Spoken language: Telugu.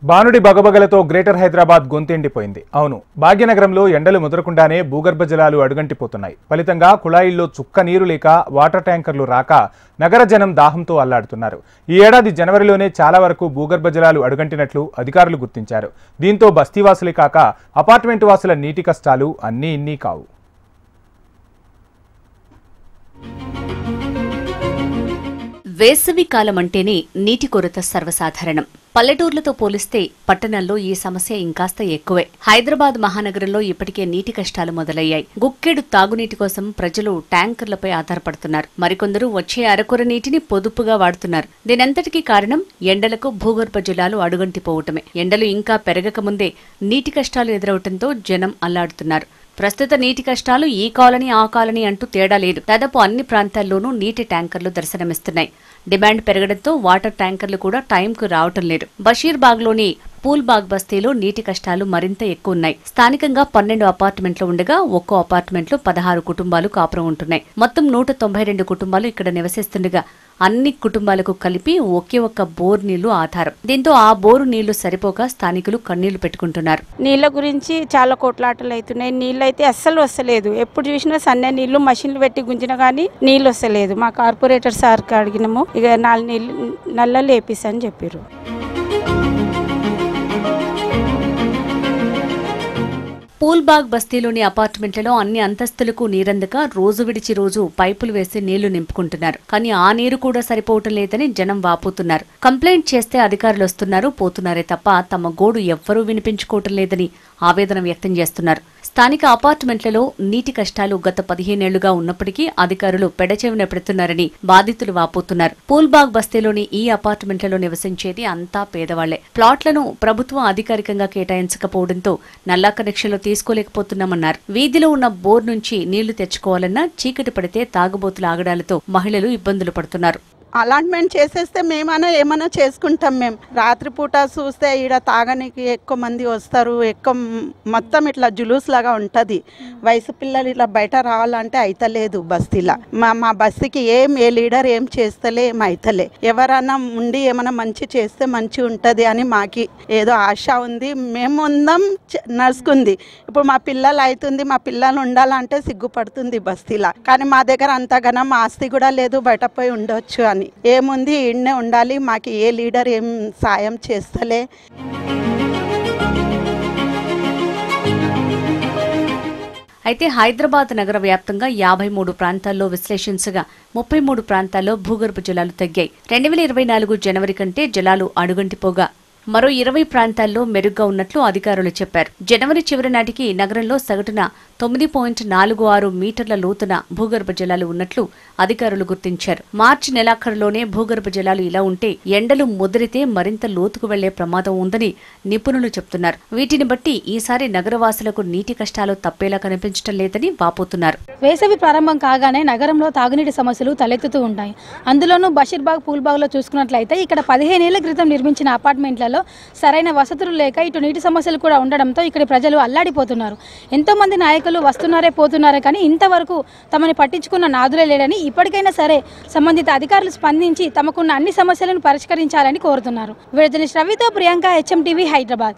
బానుడి బగబగలతో గ్రేటర్ హైదరాబాద్ గొంతెండిపోయింది. అవును, భాగ్యనగరంలో ఎండలు ముదరకుండానే భూగర్భ జలాలు అడుగంటిపోతున్నాయి. ఫలితంగా కుళాయిల్లో చుక్క నీరు లేక వాటర్ ట్యాంకర్లు రాక నగర జనం దాహంతో అల్లాడుతున్నారు. ఈ ఏడాది జనవరిలోనే చాలా వరకు భూగర్భ జలాలు అడుగంటినట్లు అధికారులు గుర్తించారు. దీంతో బస్తీవాసులే కాక అపార్ట్మెంట్ వాసుల నీటి కష్టాలు అన్నీ ఇన్నీ కావు. వేసవి కాలం అంటేనే నీటి కొరత సర్వసాధారణం. పల్లెటూర్లతో పోలిస్తే పట్టణాల్లో ఈ సమస్య ఇంకాస్త ఎక్కువే. హైదరాబాద్ మహానగరంలో ఇప్పటికే నీటి కష్టాలు మొదలయ్యాయి. గుక్కెడు తాగునీటి కోసం ప్రజలు ట్యాంకర్లపై ఆధారపడుతున్నారు. మరికొందరు వచ్చే అరకొర నీటిని పొదుపుగా వాడుతున్నారు. దీనంతటికీ కారణం ఎండలకు భూగర్భ జలాలు అడుగంటిపోవటమే. ఎండలు ఇంకా పెరగకముందే నీటి కష్టాలు ఎదురవటంతో జనం అల్లాడుతున్నారు. ప్రస్తుత నీటి కష్టాలు ఈ కాలనీ ఆ కాలనీ అంటూ తేడా లేదు. దాదాపు అన్ని ప్రాంతాల్లోనూ నీటి ట్యాంకర్లు దర్శనమిస్తున్నాయి. డిమాండ్ పెరగడంతో వాటర్ ట్యాంకర్లు కూడా టైంకు రావటం లేదు. బషీర్బాగ్లోని పూల్బాగ్ బస్తీలో నీటి కష్టాలు మరింత ఎక్కువ ఉన్నాయి. స్థానికంగా 12 అపార్ట్మెంట్లు ఉండగా ఒక్కో అపార్ట్మెంట్లో 16 కుటుంబాలు కాపురం ఉంటున్నాయి. మొత్తం 192 కుటుంబాలు ఇక్కడ నివసిస్తుండగా అన్ని కుటుంబాలకు కలిపి ఒకే ఒక్క బోర్ నీళ్లు ఆధారం. దీంతో ఆ బోరు నీళ్లు సరిపోక స్థానికులు కన్నీళ్లు పెట్టుకుంటున్నారు. నీళ్ల గురించి చాలా కోట్లాటలు అవుతున్నాయి. నీళ్ళు అయితే అస్సలు వస్తలేదు. ఎప్పుడు చూసినా సన్న నీళ్లు మషిన్లు పెట్టి గుంజినా కానీ నీళ్ళు వస్తలేదు. మా కార్పొరేటర్ సార్కి అడిగినాము, ఇక 4 నల్లలు వేపిస్తని చెప్పారు. పూల్బాగ్ బస్తీలోని అపార్ట్మెంట్లలో అన్ని అంతస్తులకు నీరందక రోజు విడిచి రోజు పైపులు వేసి నీళ్లు నింపుకుంటున్నారు. కానీ ఆ నీరు కూడా సరిపోవటం లేదని జనం వాపోతున్నారు. కంప్లైంట్ చేస్తే అధికారులు వస్తున్నారు, పోతున్నారే తప్ప తమ గోడు ఎవ్వరూ వినిపించుకోవటం లేదని ఆవేదన వ్యక్తం చేస్తున్నారు. స్థానిక అపార్ట్మెంట్లలో నీటి కష్టాలు గత 15 ఏళ్లుగా ఉన్నప్పటికీ అధికారులు పెడచెవిన పెడుతున్నారని బాధితులు వాపోతున్నారు. పూల్బాగ్ బస్తీలోని ఈ అపార్ట్మెంట్లలో నివసించేది అంతా పేదవాళ్లే. ప్లాట్లను ప్రభుత్వం అధికారికంగా కేటాయించకపోవడంతో నల్లా కనెక్షన్లు తీసుకోలేకపోతున్నామన్నారు. వీధిలో ఉన్న బోర్ నుంచి నీళ్లు తెచ్చుకోవాలన్నా చీకటి పడితే తాగుబోతుల ఆగడాలతో మహిళలు ఇబ్బందులు పడుతున్నారు. అలాట్మెంట్ చేసేస్తే మేమైనా ఏమైనా చేసుకుంటాం. మేము రాత్రిపూట చూస్తే ఈడ తాగనికి ఎక్కువ మంది వస్తారు. ఎక్కువ మొత్తం ఇట్లా జులూస్ లాగా ఉంటుంది. వయసు పిల్లలు ఇట్లా బయట రావాలంటే అయితలేదు బస్తీలా. మా బస్తీకి ఏ లీడర్ ఏం చేస్తలే, ఏం అయితలే. ఎవరైనా ఉండి ఏమైనా మంచి చేస్తే మంచి ఉంటుంది అని మాకి ఏదో ఆశ ఉంది. మేము ఉందాం నడుచుకుంది. ఇప్పుడు మా పిల్లలు అవుతుంది, మా పిల్లలు ఉండాలంటే సిగ్గుపడుతుంది బస్తీలా. కానీ మా దగ్గర అంతగానం ఆస్తి కూడా లేదు, బయట పోయి ఉండొచ్చు అని. ఏముంది, ఈడనే ఉండాలి. మాకు ఏ లీడర్ ఏం సాయం చేస్తలే. అయితే హైదరాబాద్ నగర వ్యాప్తంగా 53 ప్రాంతాల్లో విశ్లేషించగా 33 ప్రాంతాల్లో భూగర్భ జలాలు తగ్గాయి. 2024 జనవరి కంటే జలాలు అడుగంటిపోగా మరో 20 ప్రాంతాల్లో మెరుగ్గా ఉన్నట్లు అధికారులు చెప్పారు. జనవరి చివరి నాటికి నగరంలో సగటున 9.46 మీటర్ల లోతున భూగర్భ జలాలు ఉన్నట్లు అధికారులు గుర్తించారు. మార్చి నెలాఖరులోనే భూగర్భ జలాలు ఇలా ఉంటే ఎండలు ముదిరితే మరింత లోతుకు వెళ్లే ప్రమాదం ఉందని నిపుణులు చెబుతున్నారు. వీటిని బట్టి ఈసారి నగరవాసులకు నీటి కష్టాలు తప్పేలా కనిపించడం లేదని వాపోతున్నారు. వేసవి ప్రారంభం కాగానే నగరంలో తాగునీటి సమస్యలు తలెత్తుతూ ఉంటాయి. అందులోనూ బషీర్బాగ్, పూల్బాగ్లో చూసుకున్నట్లయితే ఇక్కడ 15 ఏళ్ల క్రితం నిర్మించిన అపార్ట్మెంట్లలో సరైన వసతులు లేక ఇటు నీటి సమస్యలు కూడా ఉండడంతో ఇక్కడి ప్రజలు అల్లాడిపోతున్నారు. ఎంతో మంది నాయకులు వస్తున్నారే పోతున్నారే కానీ ఇంతవరకు తమని పట్టించుకున్న నాదులే లేడని, ఇప్పటికైనా సరే సంబంధిత అధికారులు స్పందించి తమకున్న అన్ని సమస్యలను పరిష్కరించాలని కోరుతున్నారు. విడుదల రవితో ప్రియాంక, HMTV, హైదరాబాద్.